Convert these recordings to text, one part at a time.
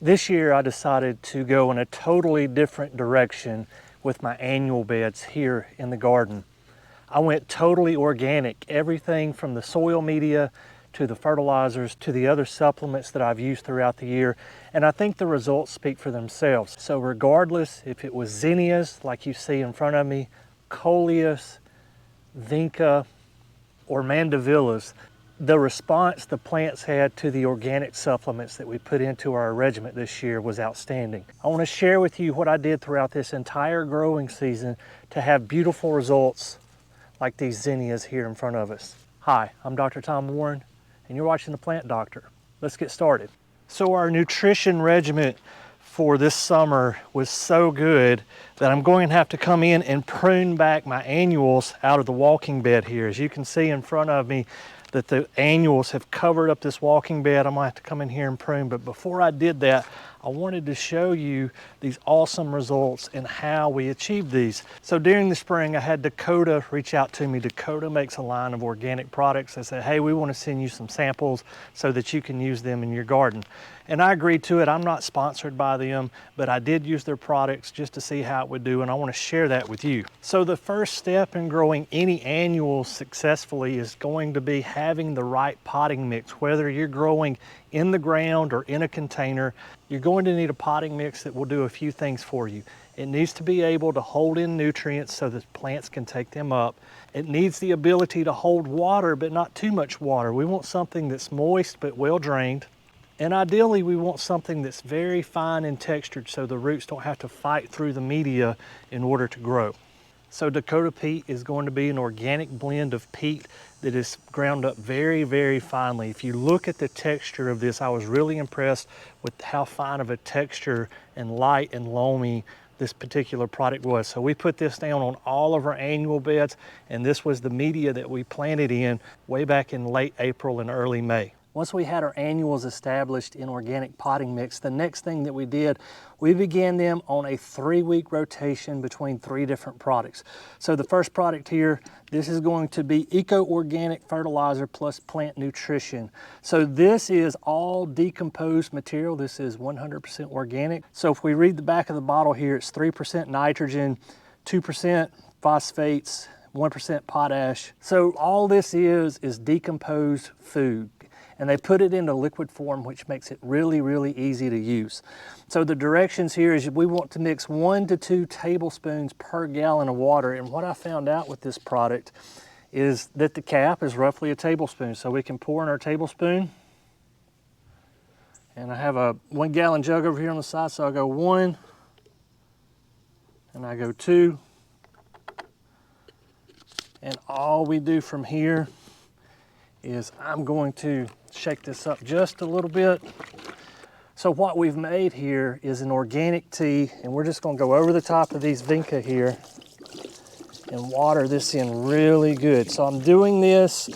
This year I decided to go in a totally different direction with my annual beds here in the garden. I went totally organic, everything from the soil media to the fertilizers to the other supplements that I've used throughout the year, and I think the results speak for themselves. So regardless if it was zinnias like you see in front of me, coleus, vinca, or mandevillas, the response the plants had to the organic supplements that we put into our regimen this year was outstanding. I want to share with you what I did throughout this entire growing season to have beautiful results like these zinnias here in front of us. Hi, I'm Dr. Tom Warren, and you're watching The Plant Doctor. Let's get started. So our nutrition regimen for this summer was so good that I'm going to have to come in and prune back my annuals out of the walking bed here. As you can see in front of me, that the annuals have covered up this walking bed. I'm gonna have to come in here and prune, but before I did that, I wanted to show you these awesome results and how we achieved these. So during the spring, I had Dakota reach out to me. Dakota makes a line of organic products. They said, hey, we want to send you some samples so that you can use them in your garden. And I agreed to it. I'm not sponsored by them, but I did use their products just to see how it would do, and I want to share that with you. So the first step in growing any annual successfully is going to be having the right potting mix. Whether you're growing in the ground or in a container, you're going to need a potting mix that will do a few things for you. It needs to be able to hold in nutrients so that plants can take them up. It needs the ability to hold water, but not too much water. We want something that's moist but well drained. And ideally, we want something that's very fine and textured so the roots don't have to fight through the media in order to grow. So Dakota peat is going to be an organic blend of peat that is ground up very, very finely. If you look at the texture of this, I was really impressed with how fine of a texture and light and loamy this particular product was. So we put this down on all of our annual beds, and this was the media that we planted in way back in late April and early May. Once we had our annuals established in organic potting mix, the next thing that we did, we began them on a 3-week rotation between 3 different products. So the first product here, this is going to be eco-organic fertilizer plus plant nutrition. So this is all decomposed material. This is 100% organic. So if we read the back of the bottle here, it's 3% nitrogen, 2% phosphates, 1% potash. So all this is decomposed food. And they put it into liquid form, which makes it really, really easy to use. So the directions here is we want to mix 1 to 2 tablespoons per gallon of water. And what I found out with this product is that the cap is roughly a tablespoon. So we can pour in our tablespoon. And I have a 1 gallon jug over here on the side. So I'll go 1, and I go 2. And all we do from here is I'm going to shake this up just a little bit. So what we've made here is an organic tea, and we're just going to go over the top of these vinca here and water this in really good. So I'm doing this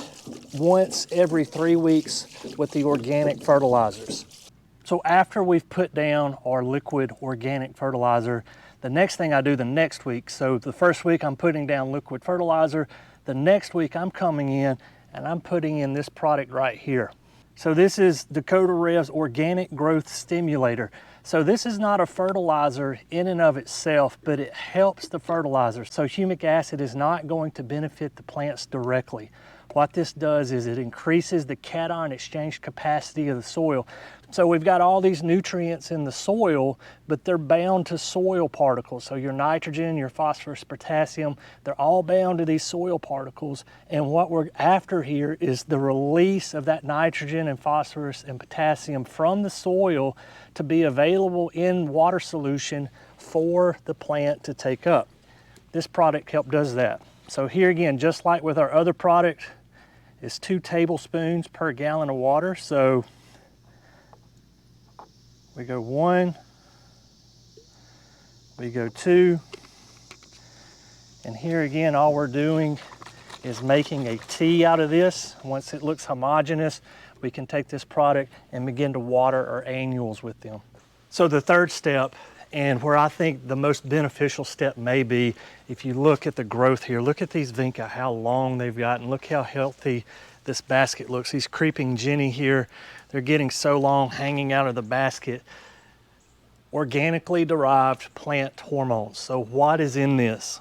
once every 3 weeks with the organic fertilizers. So after we've put down our liquid organic fertilizer, the next thing I do the next week, so the first week I'm putting down liquid fertilizer, the next week I'm coming in and I'm putting in this product right here. So this is Dakota Rev's Organic Growth Stimulator. So this is not a fertilizer in and of itself, but it helps the fertilizer. So humic acid is not going to benefit the plants directly. What this does is it increases the cation exchange capacity of the soil. So we've got all these nutrients in the soil, but they're bound to soil particles. So your nitrogen, your phosphorus, potassium, they're all bound to these soil particles. And what we're after here is the release of that nitrogen and phosphorus and potassium from the soil to be available in water solution for the plant to take up. This product does that. So here again, just like with our other product, it's 2 tablespoons per gallon of water. So we go 1, we go 2, and here again, all we're doing is making a tea out of this. Once it looks homogeneous, we can take this product and begin to water our annuals with them. So the third step, and where I think the most beneficial step may be, if you look at the growth here, look at these vinca, how long they've gotten, look how healthy this basket looks. These creeping Jenny here, they're getting so long hanging out of the basket. organically derived plant hormones. So what is in this?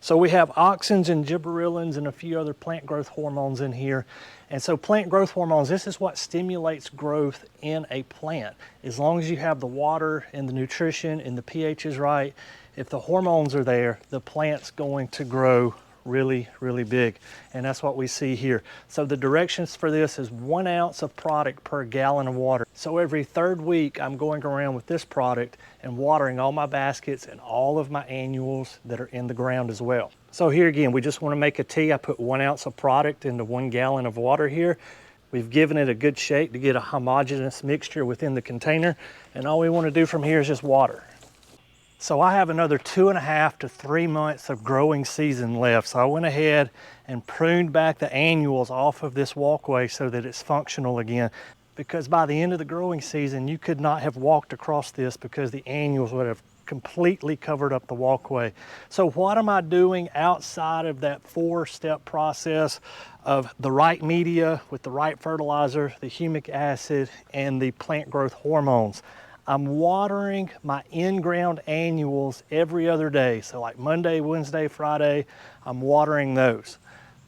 So we have auxins and gibberellins and a few other plant growth hormones in here. And so plant growth hormones, this is what stimulates growth in a plant. As long as you have the water and the nutrition and the pH is right, if the hormones are there, the plant's going to grow really, really big. And that's what we see here. So the directions for this is 1 ounce of product per gallon of water. So every 3rd week, I'm going around with this product and watering all my baskets and all of my annuals that are in the ground as well. So here again, we just want to make a tea. I put 1 ounce of product into 1 gallon of water here. We've given it a good shake to get a homogeneous mixture within the container. And all we want to do from here is just water. So I have another 2.5 to 3 months of growing season left. So I went ahead and pruned back the annuals off of this walkway so that it's functional again. Because by the end of the growing season, you could not have walked across this because the annuals would have completely covered up the walkway. So what am I doing outside of that 4-step process of the right media with the right fertilizer, the humic acid, and the plant growth hormones? I'm watering my in-ground annuals every other day. So like Monday, Wednesday, Friday, I'm watering those.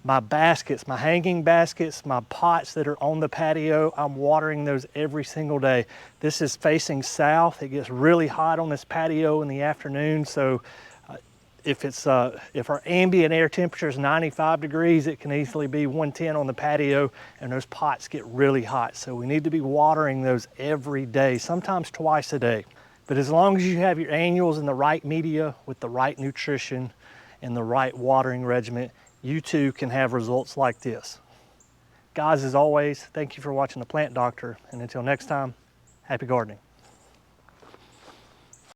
My baskets, my hanging baskets, my pots that are on the patio, I'm watering those every single day. This is facing south. It gets really hot on this patio in the afternoon. So if our ambient air temperature is 95 degrees, it can easily be 110 on the patio, and those pots get really hot. So we need to be watering those every day, sometimes twice a day. But as long as you have your annuals in the right media with the right nutrition and the right watering regimen, you too can have results like this. Guys, as always, thank you for watching The Plant Doctor, and until next time, happy gardening.